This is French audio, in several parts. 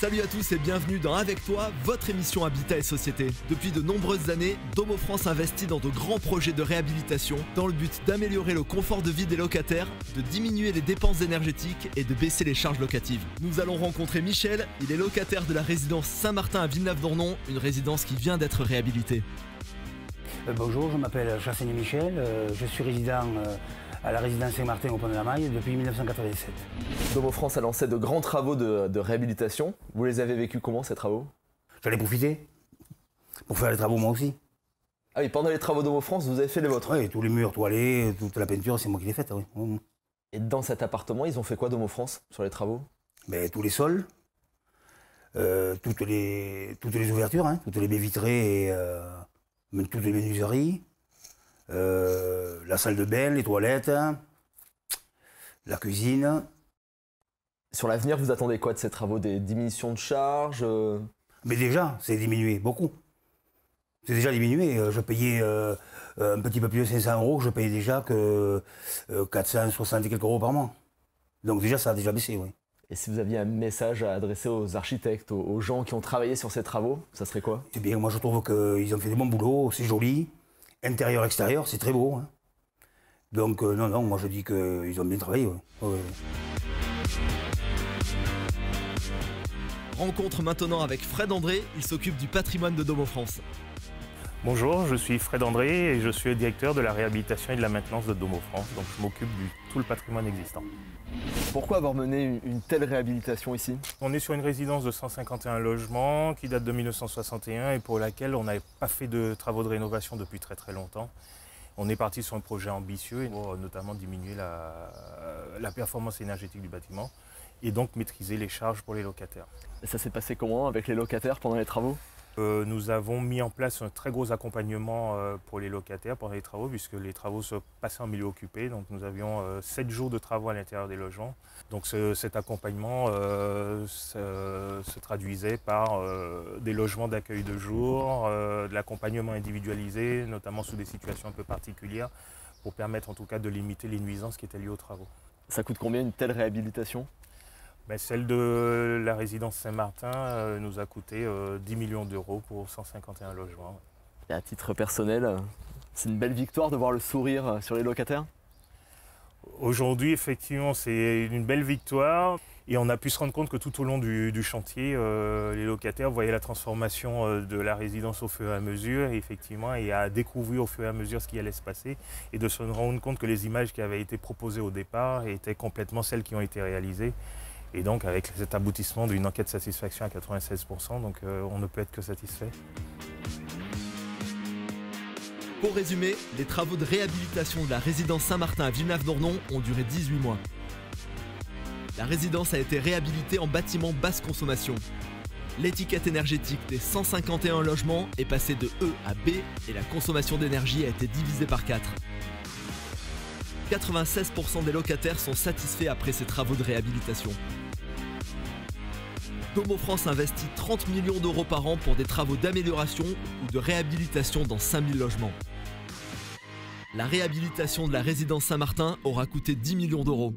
Salut à tous et bienvenue dans Avec toi, votre émission Habitat et Société. Depuis de nombreuses années, Domo France investit dans de grands projets de réhabilitation dans le but d'améliorer le confort de vie des locataires, de diminuer les dépenses énergétiques et de baisser les charges locatives. Nous allons rencontrer Michel, il est locataire de la résidence Saint-Martin à Villeneuve-d'Ornon, une résidence qui vient d'être réhabilitée. Bonjour, je m'appelle Chassaigne Michel, je suis résident à la résidence Saint-Martin au Pont de la Maille depuis 1987. Domo France a lancé de grands travaux de réhabilitation. Vous les avez vécus comment ces travaux? J'en ai profité pour faire les travaux moi aussi. Ah oui, pendant les travaux Domo France, vous avez fait les vôtres? Oui, tous les murs toilés, toute la peinture, c'est moi qui l'ai faite. Oui. Et dans cet appartement, ils ont fait quoi Domo France sur les travaux? Mais tous les sols, toutes les ouvertures, hein, toutes les baies vitrées et même toutes les menuiseries. La salle de bain, les toilettes, la cuisine. Sur l'avenir, vous attendez quoi de ces travaux? Des diminutions de charges? Mais déjà, c'est diminué, beaucoup. C'est déjà diminué. Je payais un petit peu plus de 500 €, je payais déjà que 460 et quelques euros par mois. Donc déjà, ça a déjà baissé, oui. Et si vous aviez un message à adresser aux architectes, aux gens qui ont travaillé sur ces travaux, ça serait quoi? C'est bien, moi je trouve qu'ils ont fait des bons boulots, c'est joli. Intérieur, extérieur, c'est très beau. Hein. Donc non, moi je dis qu'ils ont bien travaillé. Ouais. Ouais. Rencontre maintenant avec Fred André, il s'occupe du patrimoine de Domo France. Bonjour, je suis Fred André et je suis le directeur de la réhabilitation et de la maintenance de Domo France. Donc je m'occupe de tout le patrimoine existant. Pourquoi avoir mené une telle réhabilitation ici? On est sur une résidence de 151 logements qui date de 1961 et pour laquelle on n'avait pas fait de travaux de rénovation depuis très très longtemps. On est parti sur un projet ambitieux pour notamment diminuer la performance énergétique du bâtiment et donc maîtriser les charges pour les locataires. Et ça s'est passé comment avec les locataires pendant les travaux? Nous avons mis en place un très gros accompagnement pour les locataires pendant les travaux, puisque les travaux se passaient en milieu occupé. Donc nous avions 7 jours de travaux à l'intérieur des logements. Donc cet accompagnement se traduisait par des logements d'accueil de jour, de l'accompagnement individualisé, notamment sous des situations un peu particulières, pour permettre en tout cas de limiter les nuisances qui étaient liées aux travaux. Ça coûte combien une telle réhabilitation? Celle de la résidence Saint-Martin nous a coûté 10 millions d'euros pour 151 logements. Et à titre personnel, c'est une belle victoire de voir le sourire sur les locataires? Aujourd'hui, effectivement, c'est une belle victoire. Et on a pu se rendre compte que tout au long du chantier, les locataires voyaient la transformation de la résidence au fur et à mesure, effectivement, et à découvrir au fur et à mesure ce qui allait se passer, et de se rendre compte que les images qui avaient été proposées au départ étaient complètement celles qui ont été réalisées. Et donc avec cet aboutissement d'une enquête de satisfaction à 96%, donc on ne peut être que satisfait. Pour résumer, les travaux de réhabilitation de la résidence Saint-Martin à Villeneuve-d'Ornon ont duré 18 mois. La résidence a été réhabilitée en bâtiment basse consommation. L'étiquette énergétique des 151 logements est passée de E à B et la consommation d'énergie a été divisée par 4. 96% des locataires sont satisfaits après ces travaux de réhabilitation. Domo France investit 30 millions d'euros par an pour des travaux d'amélioration ou de réhabilitation dans 5000 logements. La réhabilitation de la résidence Saint-Martin aura coûté 10 millions d'euros.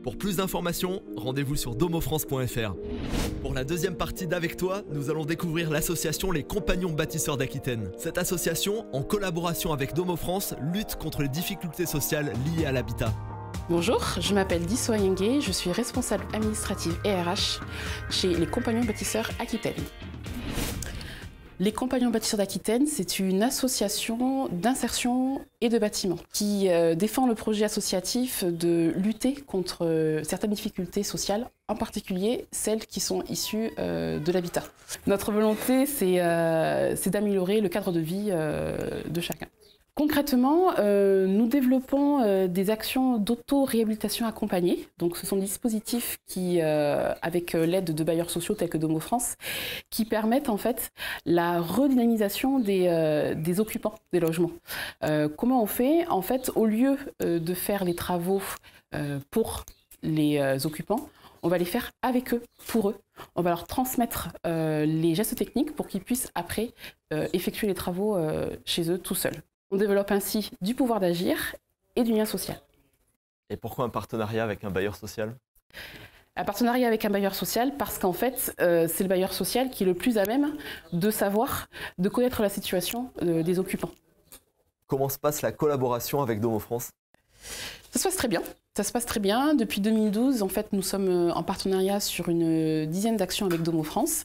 Pour plus d'informations, rendez-vous sur domofrance.fr. Pour la deuxième partie d'Avec toi, nous allons découvrir l'association Les Compagnons Bâtisseurs d'Aquitaine. Cette association, en collaboration avec Domo France, lutte contre les difficultés sociales liées à l'habitat. Bonjour, je m'appelle Disso Yengue, je suis responsable administrative et RH chez Les Compagnons Bâtisseurs Aquitaine. Les Compagnons Bâtisseurs d'Aquitaine, c'est une association d'insertion et de bâtiment qui défend le projet associatif de lutter contre certaines difficultés sociales, en particulier celles qui sont issues de l'habitat. Notre volonté, c'est d'améliorer le cadre de vie de chacun. Concrètement, nous développons des actions d'auto-réhabilitation accompagnée. Donc, ce sont des dispositifs qui, avec l'aide de bailleurs sociaux tels que Domo France, qui permettent en fait la redynamisation des occupants des logements. Comment on fait? En fait, au lieu de faire les travaux pour les occupants, on va les faire avec eux, pour eux. On va leur transmettre les gestes techniques pour qu'ils puissent après effectuer les travaux chez eux tout seuls. On développe ainsi du pouvoir d'agir et du lien social. Et pourquoi un partenariat avec un bailleur social? Un partenariat avec un bailleur social parce qu'en fait, c'est le bailleur social qui est le plus à même de connaître la situation des occupants. Comment se passe la collaboration avec Domo France? Ça se passe très bien. Ça se passe très bien. Depuis 2012, en fait, nous sommes en partenariat sur une dizaine d'actions avec Domo France.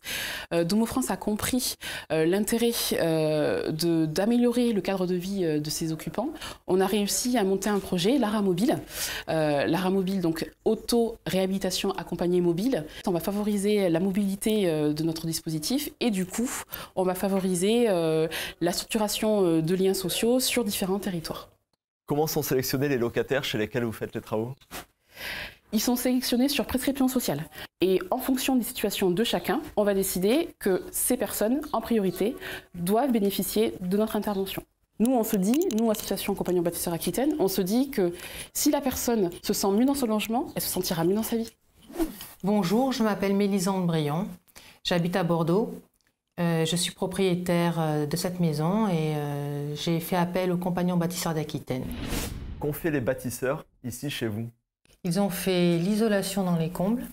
Domo France a compris l'intérêt d'améliorer le cadre de vie de ses occupants. On a réussi à monter un projet, Lara Mobile. Lara Mobile, donc auto-réhabilitation accompagnée mobile. On va favoriser la mobilité de notre dispositif et du coup, on va favoriser la structuration de liens sociaux sur différents territoires. Comment sont sélectionnés les locataires chez lesquels vous faites les travaux? Ils sont sélectionnés sur prescription sociale. Et en fonction des situations de chacun, on va décider que ces personnes, en priorité, doivent bénéficier de notre intervention. Nous, on se dit, nous, Association Compagnons Bâtisseurs Aquitaine, on se dit que si la personne se sent mieux dans son logement, elle se sentira mieux dans sa vie. Bonjour, je m'appelle Mélisande Briand, j'habite à Bordeaux. Je suis propriétaire de cette maison et j'ai fait appel aux Compagnons Bâtisseurs d'Aquitaine. Qu'ont fait les bâtisseurs ici chez vous? Ils ont fait l'isolation dans les combles,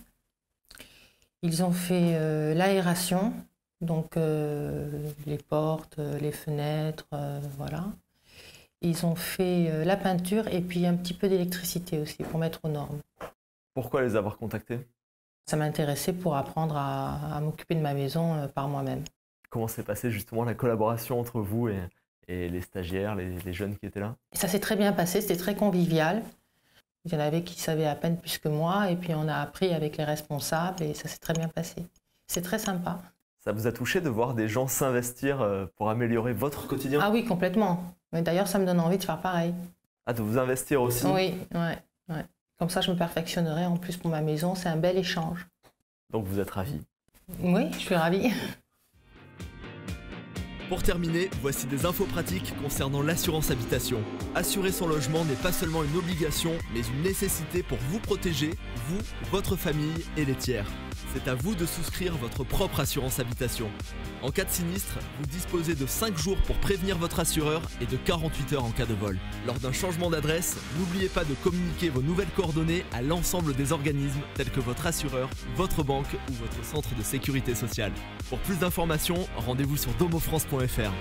ils ont fait l'aération, donc les portes, les fenêtres, voilà. Ils ont fait la peinture et puis un petit peu d'électricité aussi pour mettre aux normes. Pourquoi les avoir contactés? Ça m'intéressait pour apprendre à m'occuper de ma maison par moi-même. Comment s'est passée justement la collaboration entre vous et les stagiaires, les jeunes qui étaient là? Et ça s'est très bien passé, c'était très convivial. Il y en avait qui savaient à peine plus que moi et puis on a appris avec les responsables et ça s'est très bien passé. C'est très sympa. Ça vous a touché de voir des gens s'investir pour améliorer votre quotidien? Ah oui, complètement. D'ailleurs, ça me donne envie de faire pareil. Ah, de vous investir aussi? Oui, ouais. Comme ça, je me perfectionnerai en plus pour ma maison. C'est un bel échange. Donc vous êtes ravis? Oui, je suis ravie. Pour terminer, voici des infos pratiques concernant l'assurance habitation. Assurer son logement n'est pas seulement une obligation, mais une nécessité pour vous protéger, vous, votre famille et les tiers. C'est à vous de souscrire votre propre assurance habitation. En cas de sinistre, vous disposez de 5 jours pour prévenir votre assureur et de 48 heures en cas de vol. Lors d'un changement d'adresse, n'oubliez pas de communiquer vos nouvelles coordonnées à l'ensemble des organismes tels que votre assureur, votre banque ou votre centre de sécurité sociale. Pour plus d'informations, rendez-vous sur domofrance.fr.